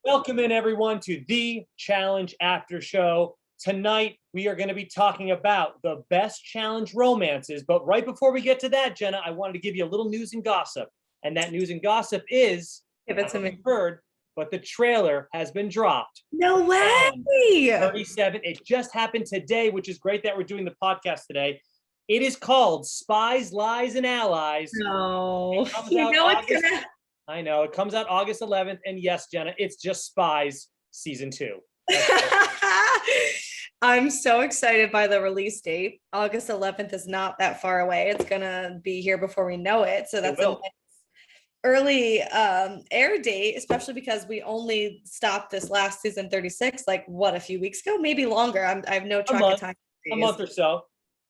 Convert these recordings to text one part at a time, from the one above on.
Welcome in everyone to the Challenge After Show. Tonight, we are going to be talking about the best challenge romances. But right before we get to that, Jenna, I wanted to give you a little news and gossip. And that news and gossip is, Give it to me. you've heard, but the trailer has been dropped. No way. 37. It just happened today, which is great that we're doing the podcast today. It is called Spies, Lies, and Allies. No. I know, it comes out August 11th. And yes, Jenna, it's just Spies season 2. I'm so excited by the release date. August 11th is not that far away. It's gonna be here before we know it. So that's a nice early air date, especially because we only stopped this last season 36, like what, a few weeks ago, maybe longer. I have no track of time. A month or so,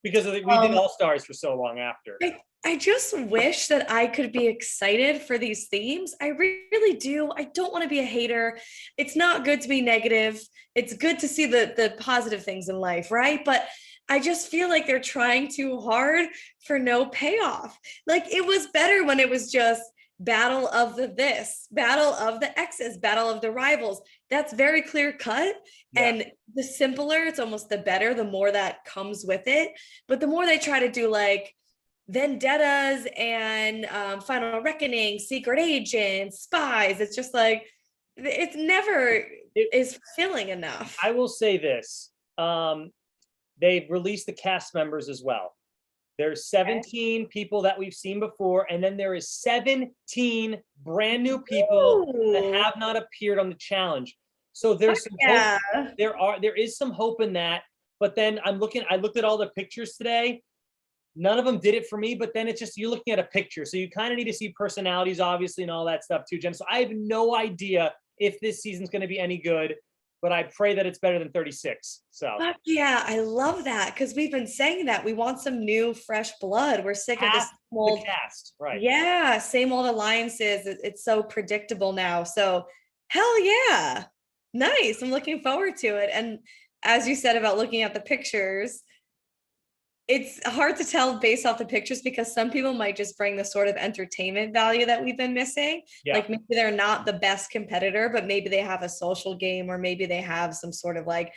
because we did All Stars for so long after. I just wish that I could be excited for these themes. I really do. I don't want to be a hater. It's not good to be negative. It's good to see the positive things in life, right? But I just feel like they're trying too hard for no payoff. Like, it was better when it was just battle of the this, battle of the exes, battle of the rivals. That's very clear cut. Yeah. And the simpler it's almost, the better, the more that comes with it. But the more they try to do like vendettas and Final Reckoning, secret agents, spies, it's just like, it's never is fulfilling enough. I will say this, they've released the cast members as well. There's 17 people that we've seen before, and then there is 17 brand new people that have not appeared on the challenge. So there's some hope. There is some hope in that. But then I looked at all the pictures today. None of them did it for me, but then it's just, you're looking at a picture. So you kind of need to see personalities, obviously, and all that stuff too, Jen. So I have no idea if this season's going to be any good, but I pray that it's better than 36. So yeah, I love that, because we've been saying that we want some new, fresh blood. We're sick of this old cast, right? Yeah, same old alliances. It's so predictable now. So hell yeah, nice. I'm looking forward to it. And as you said about looking at the pictures, it's hard to tell based off the pictures, because some people might just bring the sort of entertainment value that we've been missing. Yeah. Like, maybe they're not the best competitor, but maybe they have a social game, or maybe they have some sort of like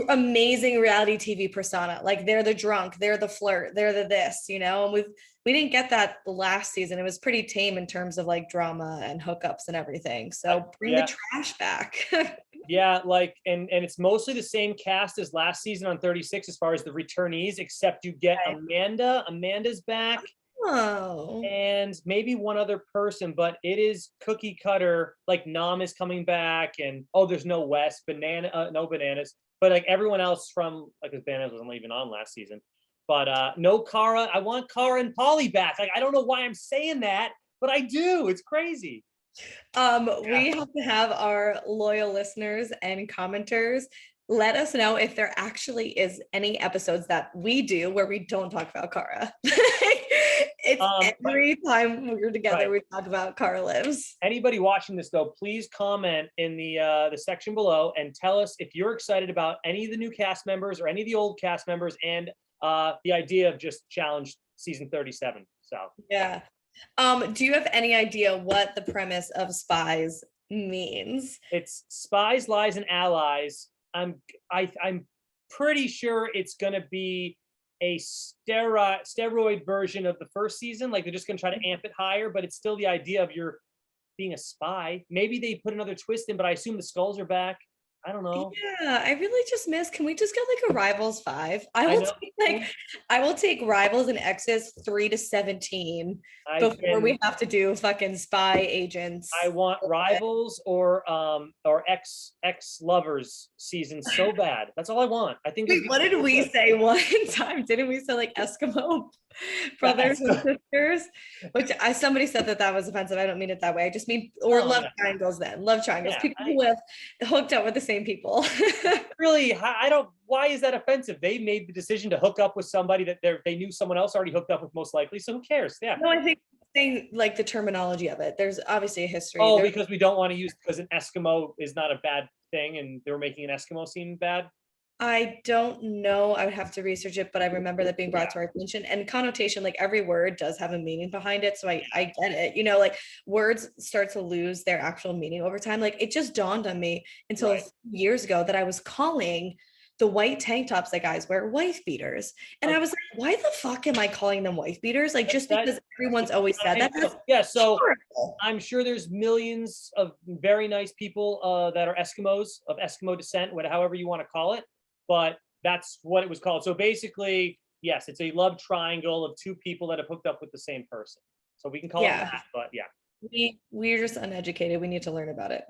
amazing reality TV persona. Like, they're the drunk, they're the flirt, they're the this, and we didn't get that last season. It was pretty tame in terms of like drama and hookups and everything. So bring the trash back. Yeah, like, and it's mostly the same cast as last season on 36 as far as the returnees, except you get Amanda. Amanda's back. Oh. And maybe one other person, but it is cookie cutter. Like, Nam is coming back, and there's no Wes, no Bananas, but like everyone else from, like, because Bananas wasn't even on last season. But no Cara. I want Cara and Polly back. Like, I don't know why I'm saying that, but I do. It's crazy. We have to have our loyal listeners and commenters let us know if there actually is any episodes that we do where we don't talk about Cara. It's every time we're together, we talk about Cara Lives. Anybody watching this, though, please comment in the section below and tell us if you're excited about any of the new cast members or any of the old cast members, and the idea of just challenge season 37. So yeah. Do you have any idea what the premise of Spies means? It's Spies, Lies, and Allies. I'm pretty sure it's gonna be a steroid version of the first season. Like, they're just gonna try to amp it higher, but it's still the idea of you're being a spy. Maybe they put another twist in, but I assume the skulls are back. I don't know. Yeah, I really just miss. Can we just get like a Rivals 5? I will take Rivals and Exes 3 to 17 before we have to do fucking spy agents. I want Rivals or ex lovers season so bad. That's all I want. I think. Wait, what did we say one time? Didn't we say like Eskimo brothers and sisters? Which somebody said that was offensive. I don't mean it that way. I just mean love triangles. Then love triangles. People who have hooked up with the same people. Really, why is that offensive? They made the decision to hook up with somebody that they knew someone else already hooked up with, most likely, so who cares? Yeah. No, I think saying like the terminology of it, there's obviously a history. Because we don't want to use, because an Eskimo is not a bad thing, and they were making an Eskimo seem bad. I don't know. I would have to research it, but I remember that being brought to our attention, and connotation, like every word does have a meaning behind it. So I get it. You know, like words start to lose their actual meaning over time. Like it just dawned on me until Right. years ago that I was calling the white tank tops that guys wear wife beaters. And I Okay. was like, why the fuck am I calling them wife beaters? Like just That, because everyone's always said that. That's yeah, so horrible. I'm sure there's millions of very nice people that are Eskimos of Eskimo descent, however you want to call it, but that's what it was called. So basically, yes, it's a love triangle of two people that have hooked up with the same person. So we can call it Yeah. that, but yeah. We're just uneducated. We need to learn about it.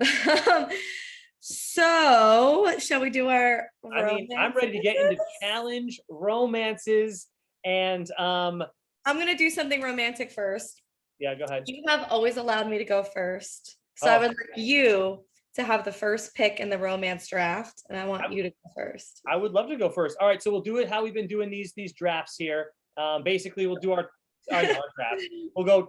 So, shall we do our I mean, I'm ready to get into romances? challenge romances and I'm gonna do something romantic first. yeah, go ahead. You have always allowed me to go first. So I Oh, would like you to have the first pick in the romance draft, and I want I, you to go first. I would love to go first. All right, so we'll do it how we've been doing these drafts here. Basically, we'll do our drafts. We'll go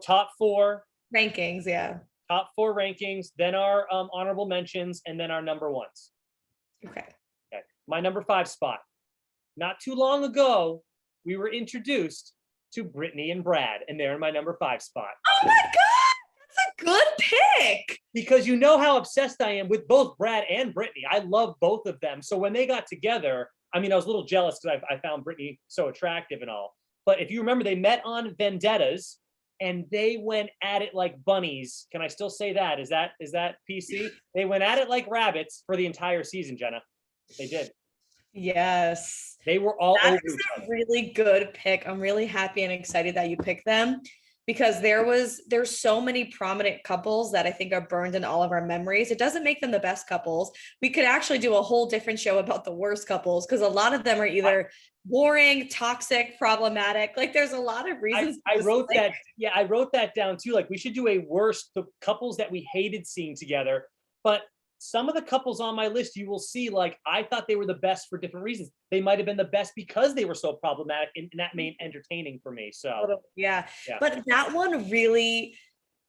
Rankings, yeah. top four rankings, then our honorable mentions, and then our number ones. Okay. Okay, my number 5 spot. Not too long ago, we were introduced to Brittany and Brad, and they're in my number 5 spot. Oh my God, that's a good pick. Because you know how obsessed I am with both Brad and Brittany. I love both of them. So when they got together, I mean, I was a little jealous because I found Brittany so attractive and all. But if you remember, they met on Vendettas, and they went at it like bunnies. Can I still say that? Is that PC? They went at it like rabbits for the entire season, Jenna. They did. Yes. They were all That over is each a other. really good pick. I'm really happy and excited that you picked them because there's so many prominent couples that I think are burned in all of our memories. It doesn't make them the best couples. We could actually do a whole different show about the worst couples because a lot of them are either boring, toxic, problematic. Like there's a lot of reasons. I wrote that. Yeah, I wrote that down too. Like we should do a worst the couples that we hated seeing together. But some of the couples on my list, you will see, like I thought they were the best for different reasons. They might have been the best because they were so problematic, and that made entertaining for me. So Yeah. yeah. But that one really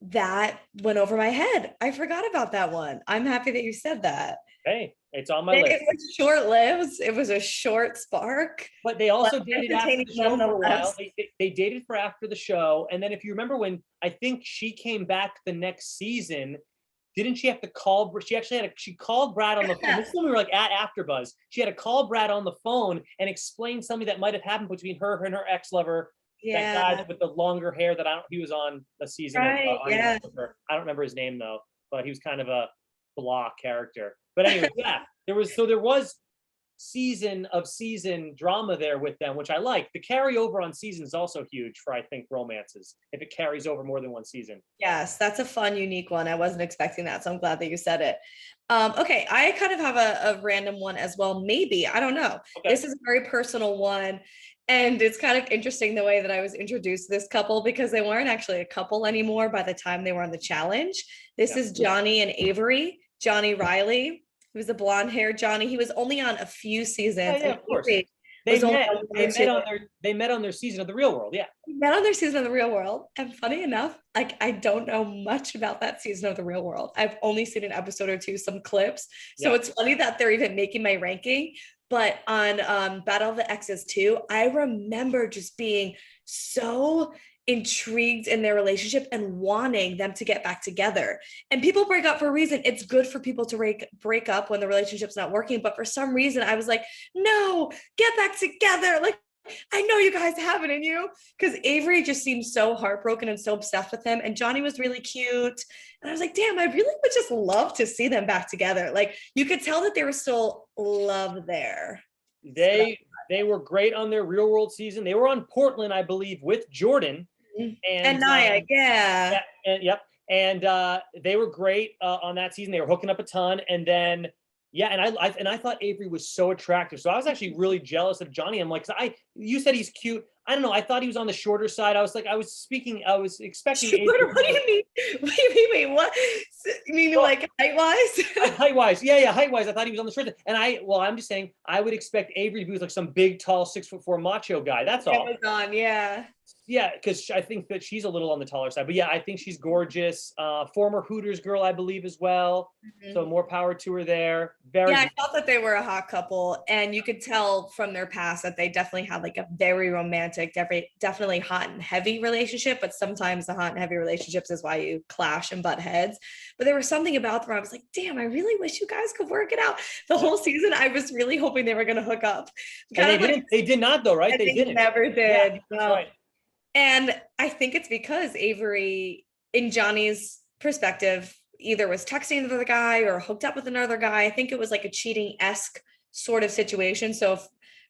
that went over my head. I forgot about that one. I'm happy that you said that. Hey, it's on my It list. was short-lived. It was a short spark. But they also but dated after entertaining the show for a while. nonetheless. They dated for after the show, and then if you remember when I think she came back the next season, didn't she have to call? She actually she called Brad on the phone. This is when we were like at AfterBuzz. She had to call Brad on the phone and explain something that might have happened between her and her ex-lover. That guy with the longer hair that he was on a season Right, of yeah. I don't remember his name though, but he was kind of a blah character. But anyway, yeah, there was season drama there with them, which I like. The carryover on season is also huge for I think romances if it carries over more than one season. Yes, that's a fun, unique one. I wasn't expecting that, so I'm glad that you said it. Okay, I kind of have a random one as well. Maybe, I don't know. Okay. This is a very personal one. And it's kind of interesting the way that I was introduced to this couple because they weren't actually a couple anymore by the time they were on the challenge. This is Johnny and Avery, Johnny Riley, who was the blonde haired Johnny. He was only on a few seasons. Yeah, of course. Avery They was only met. on one They or met two. on their season of The Real World. Yeah. We met on their season of The Real World. And funny enough, like I don't know much about that season of The Real World. I've only seen an episode or two, some clips. So Yeah. it's funny that they're even making my ranking. But on Battle of the Exes 2, I remember just being so intrigued in their relationship and wanting them to get back together. And people break up for a reason. It's good for people to break up when the relationship's not working. But for some reason, I was like, no, get back together. Like, I know you guys have it in you because Avery just seemed so heartbroken and so obsessed with him. And Johnny was really cute. And I was like, damn, I really would just love to see them back together. Like you could tell that there was still love there. They were great on their Real World season. They were on Portland, I believe, with Jordan and Nia, yeah. Yep. And they were great on that season. They were hooking up a ton. And then, yeah, and I thought Avery was so attractive. So I was actually really jealous of Johnny. I'm like, you said he's cute. I don't know. I thought he was on the shorter side. I was expecting What Avery. do you mean? Wait, what? You mean Well, like height-wise? height wise, yeah, height wise. I thought he was on the short side. And I'm just saying, I would expect Avery to be like some big, tall, 6'4" macho guy. That's all. Amazon, yeah. Yeah, because I think that she's a little on the taller side. But yeah, I think she's gorgeous. Former Hooters girl, I believe, as well. So more power to her there. Very Yeah, I thought that they were a hot couple, and you could tell from their past that they definitely had like a very romantic, definitely hot and heavy relationship. But sometimes the hot and heavy relationships is why you clash and butt heads. But there was something about them where I was like, damn, I really wish you guys could work it out. The whole season, I was really hoping they were going to hook up. And they did not, though, right? They didn't. Never did. Yeah, that's right. And I think it's because Avery, in Johnny's perspective, either was texting another guy or hooked up with another guy. I think it was like a cheating-esque sort of situation. So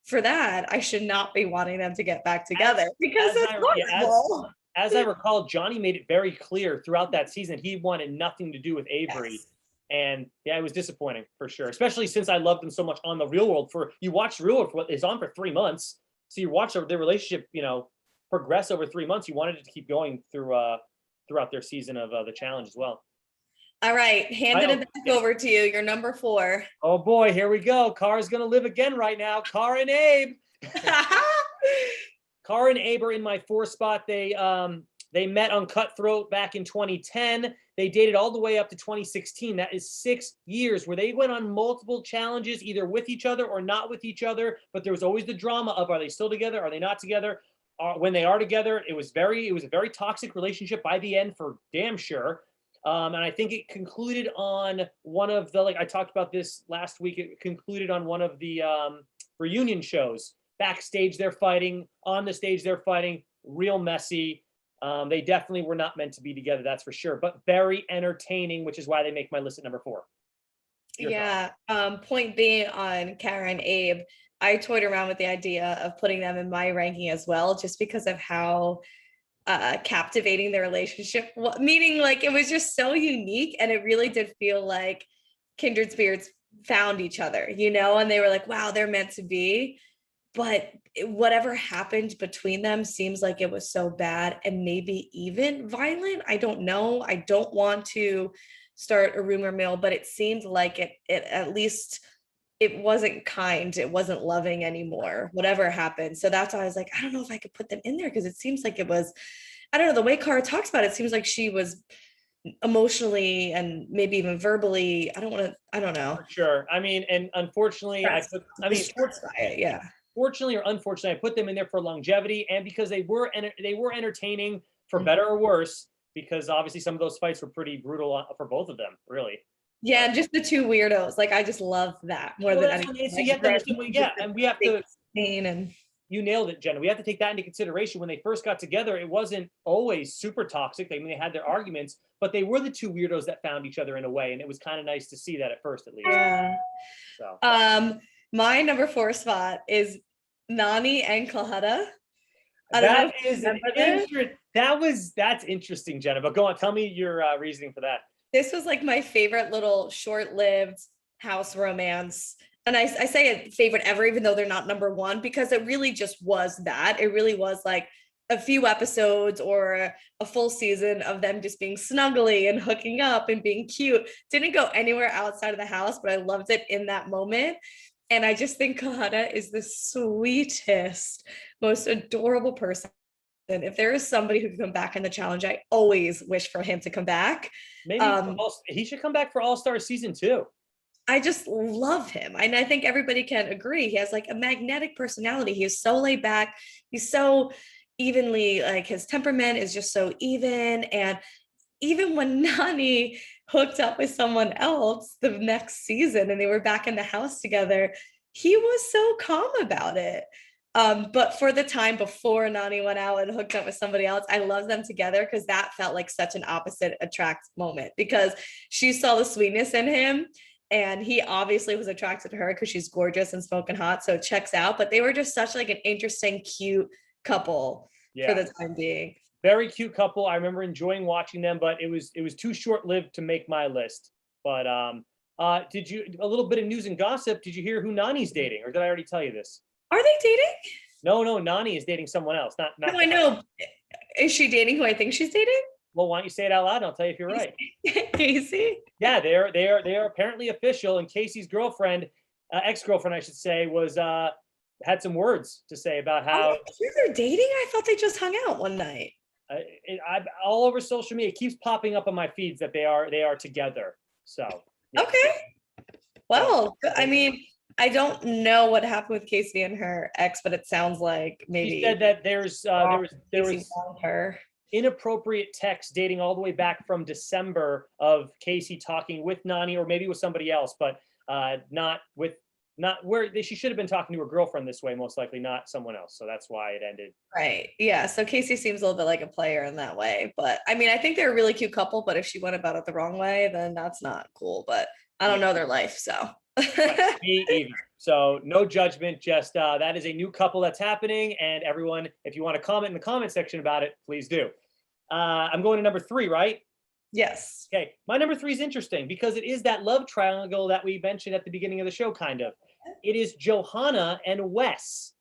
for that, I should not be wanting them to get back together because that's wonderful. As I recall, Johnny made it very clear throughout that season he wanted nothing to do with Avery. Yes. And yeah, it was disappointing for sure, especially since I loved them so much on The Real World. You watched The Real World for what is on for 3 months. So you watch their relationship, progress over 3 months. You wanted it to keep going throughout their season of the challenge as well. All right, handing it back over to you. You're number 4. Oh boy, here we go. Cara's gonna live again right now. Cara and Abe. Cara and Abe are in my 4 spot. They met on Cutthroat back in 2010. They dated all the way up to 2016. That is 6 years where they went on multiple challenges, either with each other or not with each other. But there was always the drama of, are they still together? Are they not together? When they are together, it was a very toxic relationship by the end, for damn sure. And I think it concluded on one of the, I talked about this last week. It concluded on one of the reunion shows. Backstage, they're fighting. On the stage, they're fighting. Real messy. They definitely were not meant to be together, that's for sure. But very entertaining, which is why they make my list at number 4. Yeah. Point being on Cara and Abe, I toyed around with the idea of putting them in my ranking as well, just because of how captivating their relationship, meaning it was just so unique, and it really did feel like kindred spirits found each other, and they were like, wow, they're meant to be. But whatever happened between them seems like it was so bad and maybe even violent. I don't know. I don't want to start a rumor mill, but it seemed like it at least it wasn't kind. It wasn't loving anymore, whatever happened. So that's why I was like, I don't know if I could put them in there, because it seems like it was, I don't know, the way Cara talks about it, it seems like she was emotionally and maybe even verbally, I don't know. For sure. I mean, and unfortunately, yeah. Fortunately or unfortunately, I put them in there for longevity and because they were entertaining, for better or worse, because obviously some of those fights were pretty brutal for both of them, really. Yeah, and just the 2 weirdos. I just love that more than anything. So you have to understand, and we have to. You nailed it, Jenna. We have to take that into consideration. When they first got together, it wasn't always super toxic. They had their arguments, but they were the 2 weirdos that found each other in a way, and it was kind of nice to see that at first, at least. Yeah. So. My number 4 spot is Nany and Kalhana. That's interesting, Jenna. But go on, tell me your reasoning for that. This was my favorite little short-lived house romance. And I say a favorite ever, even though they're not number 1, because it really just was that. It really was a few episodes or a full season of them just being snuggly and hooking up and being cute. Didn't go anywhere outside of the house, but I loved it in that moment. And I just think Kalhana is the sweetest, most adorable person. And if there is somebody who can come back in the challenge, I always wish for him to come back. Maybe he should come back for All-Star season 2. I just love him. And I think everybody can agree. He has a magnetic personality. He is so laid back. He's so evenly, his temperament is just so even. And even when Nany hooked up with someone else the next season and they were back in the house together, he was so calm about it. But for the time before Nany went out and hooked up with somebody else, I love them together because that felt like such an opposite attract moment, because she saw the sweetness in him and he obviously was attracted to her because she's gorgeous and smoking hot. So it checks out, but they were just such an interesting, cute couple for the time being. Very cute couple. I remember enjoying watching them, but it was too short-lived to make my list. But a little bit of news and gossip. Did you hear who Nany's dating, or did I already tell you this? Are they dating? No, Nani is dating someone else. Not. No, I know. Is she dating who I think she's dating? Well, why don't you say it out loud and I'll tell you if you're right. Casey? Yeah, they are apparently official, and Casey's girlfriend, ex-girlfriend, I should say, was had some words to say about how Oh, they're dating? I thought they just hung out one night. all over social media. It keeps popping up on my feeds that they are together. So yeah. Okay. Well, I mean, I don't know what happened with Casey and her ex, but it sounds like maybe She said that there Casey was found her. inappropriate text dating all the way back from December of Casey talking with Nani or maybe with somebody else, but not where she should have been talking to her girlfriend this way, most likely, not someone else. So that's why it ended. Right. Yeah. So Casey seems a little bit like a player in that way. But I mean, I think they're a really cute couple, but if she went about it the wrong way, then that's not cool. But I don't know their life. So Me either. So no judgment, just that is a new couple that's happening. And everyone, if you want to comment in the comment section about it, please do. I'm going to number 3, right? yes. Okay, my number 3 is interesting because it is that love triangle that we mentioned at the beginning of the show, kind of. It is Johanna and Wes.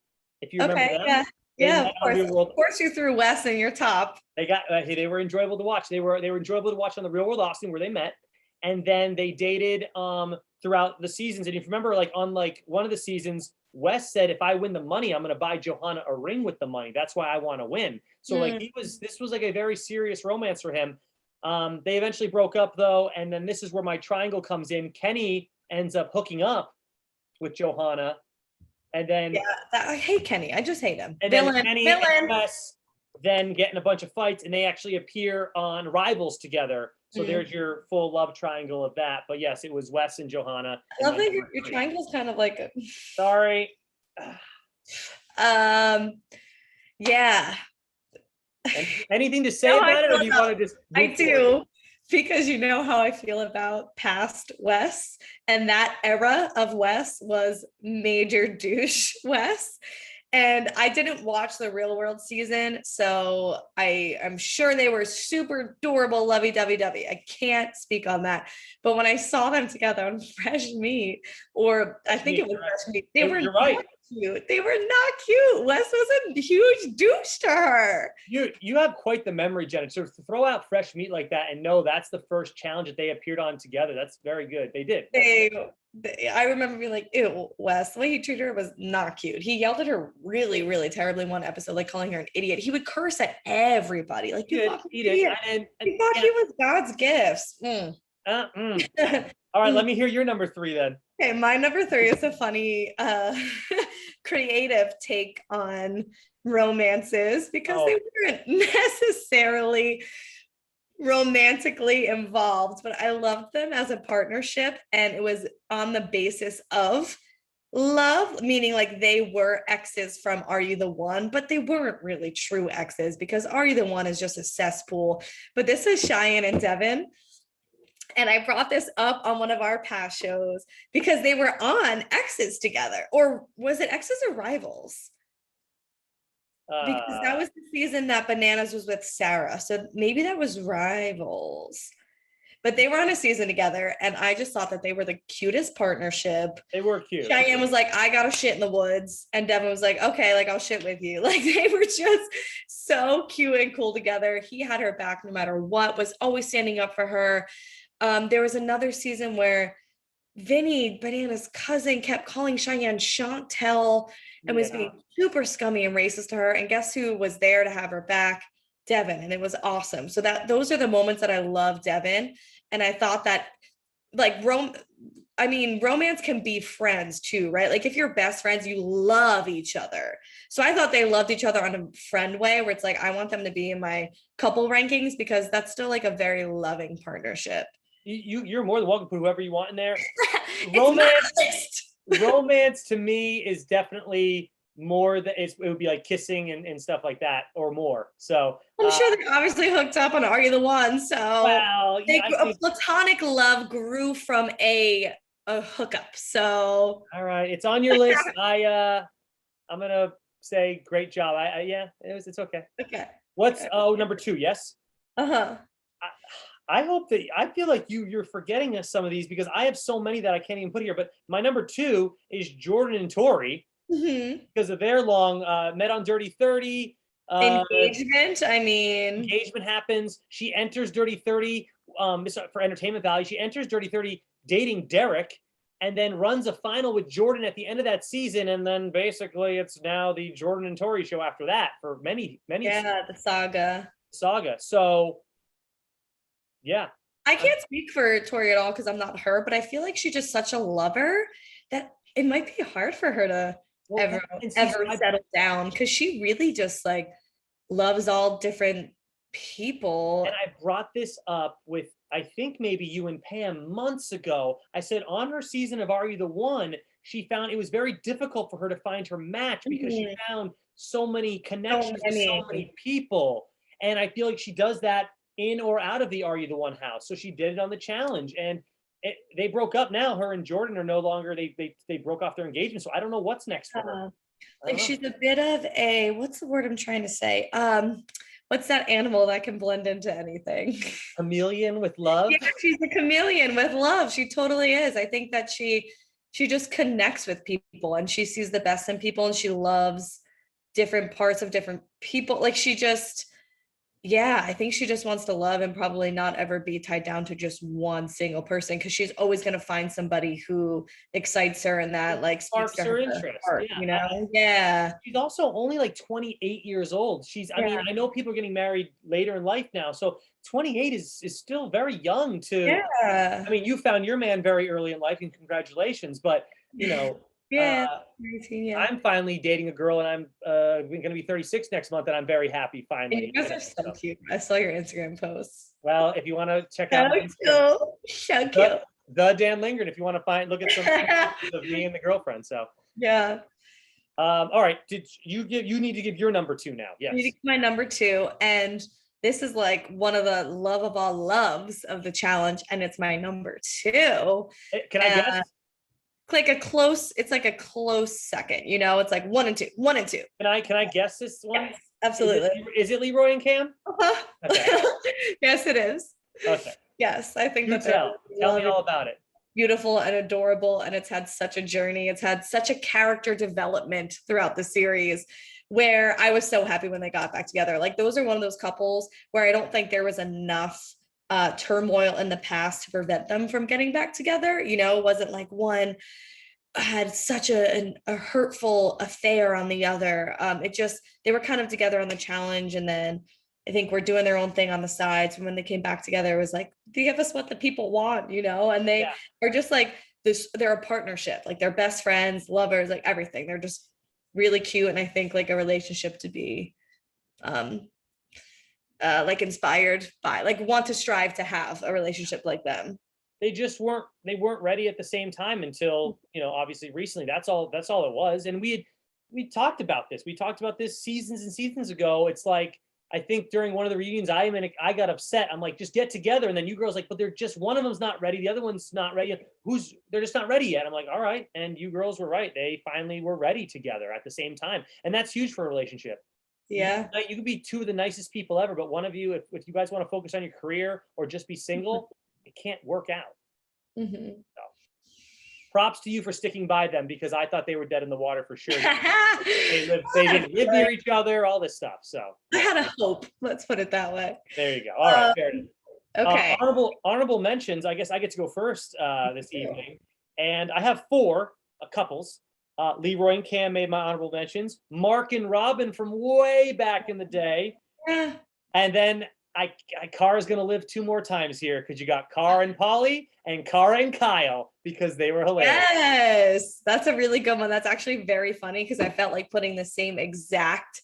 If you remember Okay. them. Yeah. They Yeah. met on Real World. Of course, you threw Wes in your top. They were enjoyable to watch. They were enjoyable to watch on the Real World Austin where they met, and then they dated throughout the seasons. And if you remember, like on like one of the seasons, Wes said, "If I win the money, I'm going to buy Johanna a ring with the money. That's why I want to win." So like this was like a very serious romance for him. They eventually broke up though, and then this is where my triangle comes in. Kenny ends up hooking up with Johanna, and then I hate Kenny. I just hate him. and Villain. then Kenny Villain. and Wes then get in a bunch of fights, and they actually appear on Rivals together. So there's your full love triangle of that. But yes, it was Wes and Johanna. I love that your triangle's kind of like Sorry. yeah. Anything to say No, about it, or do you I want to just? I move forward? do, because you know how I feel about past Wes, and that era of Wes was major douche Wes. And I didn't watch the Real World season, so I'm sure they were super adorable, lovey-dovey-dovey. I can't speak on that. But when I saw them together on Fresh Meat, or I think it was Fresh Meat, they were You're right. not cute. They were not cute. Wes was a huge douche to her. You have quite the memory, Jenna. So to throw out Fresh Meat like that and know that's the first challenge that they appeared on together. That's very good. They did. I remember being like, ew, Wes, the way he treated her was not cute. He yelled at her really, really terribly one episode, like calling her an idiot. He would curse at everybody. Like, you fucking idiot. He thought he was God's gifts. All right, let me hear your number 3 then. Okay, my number 3 is a funny creative take on romances, because they weren't necessarily romantically involved, but I loved them as a partnership, and it was on the basis of love, meaning like they were exes from Are You the One, but they weren't really true exes, because Are You the One is just a cesspool. But this is Cheyenne and Devin. And I brought this up on one of our past shows because they were on Exes together. Or was it Exes or Rivals? Because that was the season that Bananas was with Sarah. So maybe that was Rivals. But they were on a season together, and I just thought that they were the cutest partnership. They were cute. Cheyenne was like, I got to shit in the woods. And Devin was like, okay, like I'll shit with you. Like they were just so cute and cool together. He had her back no matter what, was always standing up for her. There was another season where Vinny, Bananas' cousin, kept calling Cheyenne Chantel and was being super scummy and racist to her. And guess who was there to have her back? Devin. And it was awesome. So those are the moments that I love Devin. And I thought that like romance can be friends too, right? Like if you're best friends, you love each other. So I thought they loved each other on a friend way, where it's like, I want them to be in my couple rankings, because that's still like a very loving partnership. You're more than welcome to put whoever you want in there. Romance to me is definitely more that it would be like kissing and stuff like that, or more. So I'm sure they're obviously hooked up on Are You the One? So well, a platonic love grew from a hookup. So all right, it's on your list. I'm gonna say great job. It's okay. Okay. What's number 2? Yes. I hope that I feel like you're forgetting some of these, because I have so many that I can't even put here. But my number 2 is Jordan and Tori. Mhm. because of their long met on Dirty 30. Engagement, I mean, Engagement happens. She enters Dirty 30 for entertainment value. She enters Dirty 30 dating Derek and then runs a final with Jordan at the end of that season. And then basically it's now the Jordan and Tori show after that for many, many yeah, the saga. saga. So yeah. I can't speak for Tori at all because I'm not her, but I feel like she's just such a lover that it might be hard for her to Well, ever and see, ever settle down because she really just like loves all different people. and I brought this up with, I think maybe you and Pam months ago. I said on her season of Are You the One, she found it was very difficult for her to find her match because she Mhm. found so many connections with so many. many people. And I feel like she does that in or out of the Are You the One house. So she did it on the challenge. And they broke up now. Her and Jordan are no longer, they broke off their engagement. So I don't know what's next for her. Uh, I like don't know. she's a bit of a what's the word I'm trying to say? What's that animal that can blend into anything? Chameleon with love. Yeah, she's a chameleon with love. She totally is. I think that she just connects with people and she sees the best in people and she loves different parts of different people. Like she just, yeah, I think she just wants to love and probably not ever be tied down to just one single person because she's always going to find somebody who excites her and that like speaks Sparks to her her interest. heart, Yeah. you know? Yeah. She's also only like 28 years old. I mean, Yeah. I know people are getting married later in life now. So 28 is still very young to, Yeah. I mean, you found your man very early in life and congratulations, but you know, Yeah. uh, 19, yeah. I'm finally dating a girl and I'm going to be 36 next month and I'm very happy And finally. you guys are so cute. I saw your Instagram posts. Well, if you want to check So out my Instagram, cute. So the, cute. the Dan Lingard, if you want to look at some pictures of me and the girlfriend. So, Yeah. all right. You need to give your number 2 now. Yes. My number 2. And this is like one of the love of all loves of the challenge. And it's my number 2. Can I guess? It's like a close second, you know, it's like 1 and 2, 1 and 2. Can I guess this one? Yes, absolutely. Is it Leroy and Cam? Uh-huh. Okay. Yes, it is. Okay. Yes, I think You that they're tell me all about it. beautiful and adorable, and it's had such a journey. It's had such a character development throughout the series where I was so happy when they got back together. Like those are one of those couples where I don't think there was enough turmoil in the past to prevent them from getting back together. You know, it wasn't like one had such a hurtful affair on the other. It just, they were kind of together on the challenge, and then I think we're doing their own thing on the sides. And when they came back together, it was like, give us what the people want, you know? And they are just like this, they're a partnership, like they're best friends, lovers, like everything. They're just really cute. And I think like a relationship to be like inspired by, like want to strive to have a relationship like them. They weren't ready at the same time until, obviously recently. That's all it was. And we talked about this. We talked about this seasons and seasons ago. It's like, I think during one of the reunions, I got upset. I'm like, just get together. And then you girls like, but they're just, one of them's not ready. The other one's not ready. They're just not ready yet. I'm like, all right. And you girls were right. They finally were ready together at the same time. And that's huge for a relationship. Yeah. You could be two of the nicest people ever, but one of you, if you guys want to focus on your career or just be single, it can't work out. Mm-hmm. So, props to you for sticking by them, because I thought they were dead in the water for sure. They didn't live near each other, all this stuff. So I had a hope. Let's put it that way. there you go. All right, fair enough. Okay. Honorable mentions. I guess I get to go first this evening, and I have 4 couples. Leroy and Cam made my honorable mentions. Mark and Robin from way back in the day, Yeah. and then Cara's gonna live 2 more times here, because you got Cara and Polly and Cara and Kyle, because they were hilarious. Yes, that's a really good one. That's actually very funny because I felt like putting the same exact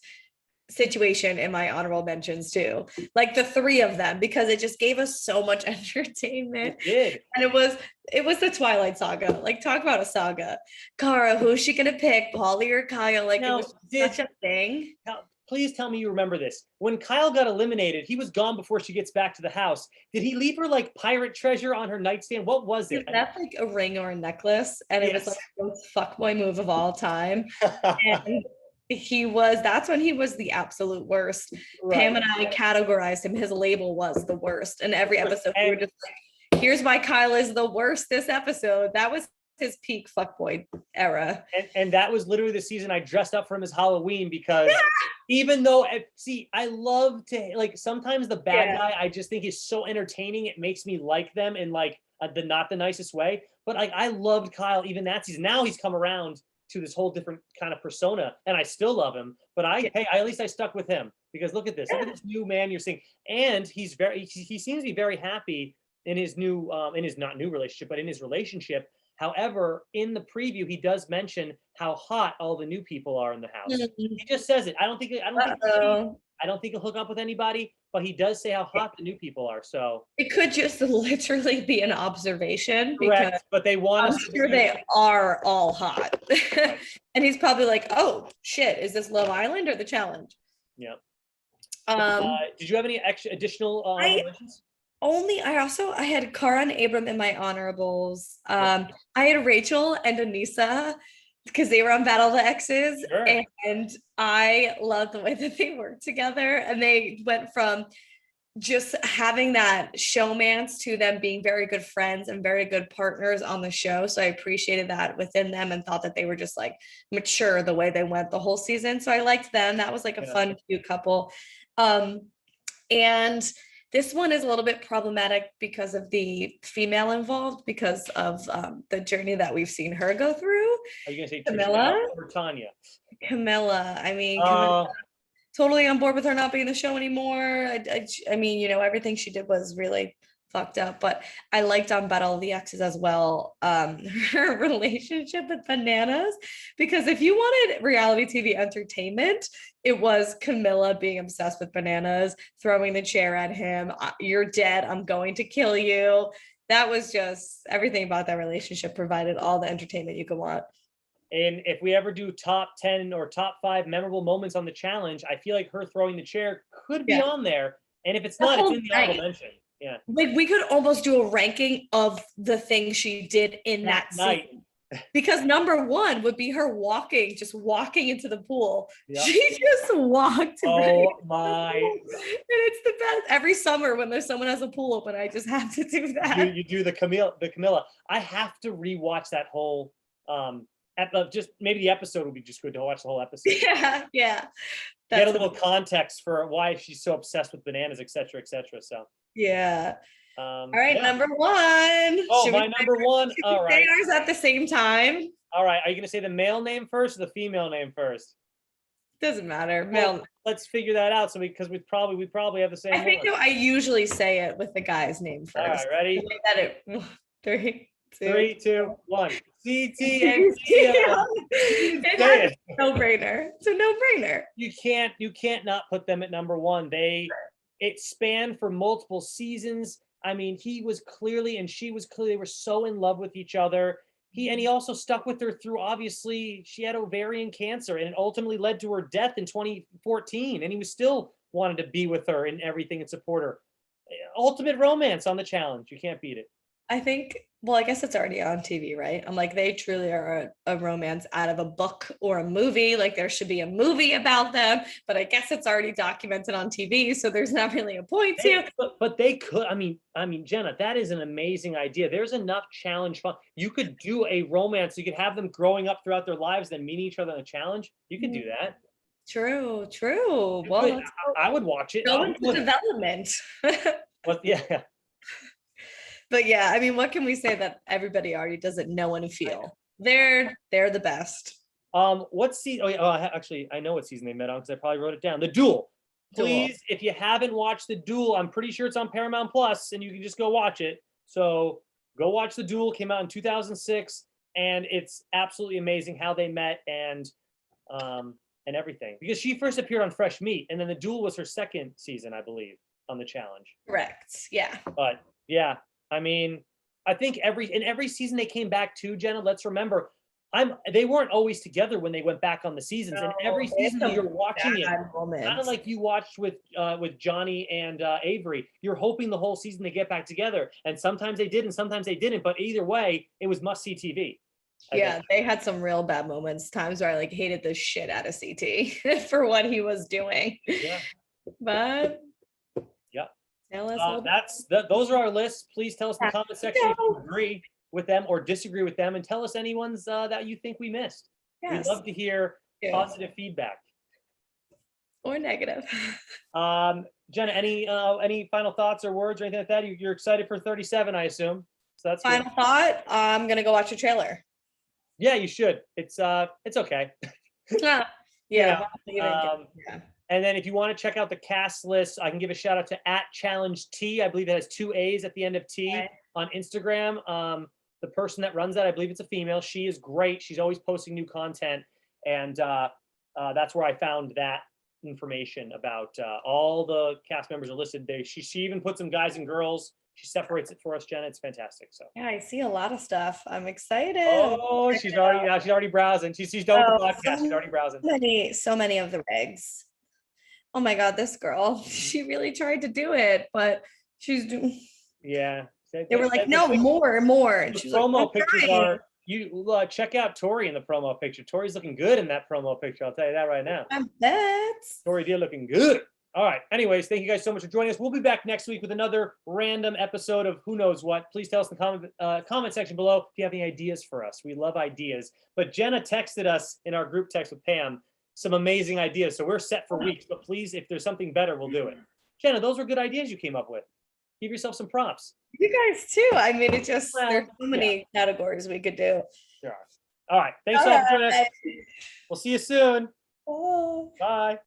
situation in my honorable mentions too, like the 3 of them, because it just gave us so much entertainment. It did. And it was the Twilight Saga. Like, talk about a saga. Cara, who's she gonna pick, Polly or Kyle? Like, Now, it was such a thing. Please tell me you remember this. When Kyle got eliminated, he was gone before she gets back to the house. Did he leave her like pirate treasure on her nightstand? What was it? That's like a ring or a necklace, and it was like the most fuckboy move of all time. And that's when he was the absolute worst. Right. Pam and I categorized him. His label was the worst. And every episode we were just like, here's why Kyle is the worst this episode. That was his peak fuckboy era. And that was literally the season I dressed up for him as Halloween, because even though, see, I love to, like, sometimes the bad guy, I just think is so entertaining. It makes me like them in like the not the nicest way. But like, I loved Kyle even that season. Now he's come around to this whole different kind of persona, and I still love him. But at least I stuck with him, because look at this new man you're seeing, and he seems to be very happy in his new in his not new relationship, but in his relationship. However, in the preview, he does mention how hot all the new people are in the house. He just says it. I don't think he'll hook up with anybody, but he does say how hot the new people are. So it could just literally be an observation. Correct, because but they want I'm us to sure they are all hot. And he's probably like, oh shit, is this Love Island or The Challenge? Yeah. Did you have any additional mentions? I had Cara and Abram in my honorables. I had Rachel and Anissa because they were on Battle of the Exes. Sure. And I love the way that they worked together. And they went from just having that showmance to them being very good friends and very good partners on the show. So I appreciated that within them and thought that they were just like mature the way they went the whole season. So I liked them. That was like a fun, cute couple. And this one is a little bit problematic because of the female involved, because of the journey that we've seen her go through. Are you gonna say Camilla or Tanya? Camilla. I mean, Camilla, totally on board with her not being in the show anymore. I mean, you know, everything she did was really fucked up, but I liked on Battle of the Exes as well, her relationship with Bananas, because if you wanted reality TV entertainment, it was Camilla being obsessed with Bananas, throwing the chair at him. You're dead. I'm going to kill you. That was just everything about that relationship provided all the entertainment you could want. And if we ever do top 10 or top 5 memorable moments on the challenge, I feel like her throwing the chair could be on there. And if it's not, it's in the honorable mention. Yeah. Like we could almost do a ranking of the things she did in that night. Scene. Because number 1 would be her just walking into the pool. Yep. She just walked. Oh my. And it's the best. Every summer when there's someone has a pool open, I just have to do that. You do the Camilla. I have to rewatch that whole just maybe the episode would be just good to watch the whole episode. Yeah. Get a little context for why she's so obsessed with Bananas, etc., etc. So yeah. All right, number 1. Oh, my number 1. All right. Say ours at the same time. All right. Are you gonna say the male name first or the female name first? Doesn't matter. Male. Well, let's figure that out. So because we probably have the same. I think I usually say it with the guy's name first. All right, ready? 3, 2, 1. CT. No-brainer. It's a no-brainer. You can't not put them at number 1. It spanned for multiple seasons. I mean, he was clearly and she was clearly, they were so in love with each other. He also stuck with her through, obviously, she had ovarian cancer, and it ultimately led to her death in 2014. And he was still wanted to be with her and everything and support her. Ultimate romance on the challenge. You can't beat it. I think, well, I guess it's already on TV, right? I'm like, they truly are a romance out of a book or a movie. Like there should be a movie about them, but I guess it's already documented on TV, so there's not really a point to. But they could. I mean, Jenna, that is an amazing idea. There's enough challenge fun. You could do a romance. You could have them growing up throughout their lives, then meeting each other on a challenge. You could do that. True. Well, I would watch it. Go into development. But yeah. But yeah, I mean, what can we say that everybody already doesn't know and feel? They're the best. What season? Actually, I know what season they met on because I probably wrote it down. The Duel. Please, if you haven't watched The Duel, I'm pretty sure it's on Paramount Plus, and you can just go watch it. So go watch The Duel. Came out in 2006, and it's absolutely amazing how they met and everything. Because she first appeared on Fresh Meat, and then The Duel was her second season, I believe, on the challenge. Correct. Yeah. But yeah. I mean, I think every season they came back to, Jenna, let's remember, they weren't always together when they went back on the seasons. And every season that you're watching it, kind of like you watched with Johnny and Avery, you're hoping the whole season they get back together. And sometimes they did and sometimes they didn't. But either way, it was must-see TV. Yeah, they had some real bad moments, times where I like hated the shit out of CT for what he was doing. Yeah. But those are our lists. Please tell us in the comment section if you agree. with them or disagree with them, and tell us any ones that you think we missed. Yes. We'd love to hear Yeah. positive feedback. Or negative. Jenna, any final thoughts or words or anything like that? You're excited for 37, I assume. So that's good. Final thought, I'm gonna go watch a trailer. Yeah, you should. It's okay. Yeah. Yeah. Yeah. And then if you want to check out the cast list, I can give a shout out to @ChallengeT. I believe it has 2 A's at the end of T Okay. on Instagram. The person that runs that, I believe it's a female. She is great. She's always posting new content, and that's where I found that information about all the cast members are listed there. She even put some guys and girls. She separates it for us, Jenna. It's fantastic. So. Yeah, I see a lot of stuff. I'm excited. Oh, she's already browsing. She's done with the podcast. She's already browsing. So many of the regs. Oh my God, this girl, she really tried to do it, but she's doing. Yeah. They were like, no, more. And The she's like, promo "I'm pictures trying." are, you check out Tori in the promo picture. Tori's looking good in that promo picture. I'll tell you that right now. I bet. Tori D looking good. All right. Anyways, thank you guys so much for joining us. We'll be back next week with another random episode of who knows what. Please tell us in the comment section below if you have any ideas for us. We love ideas. But Jenna texted us in our group text with Pam some amazing ideas. So we're set for weeks. But please, if there's something better, we'll do it. Jenna, those were good ideas you came up with. Give yourself some props. You guys too. I mean, it just, there's so many categories we could do. There are. All right. Thanks so much for joining us. We'll see you soon. Oh. Bye.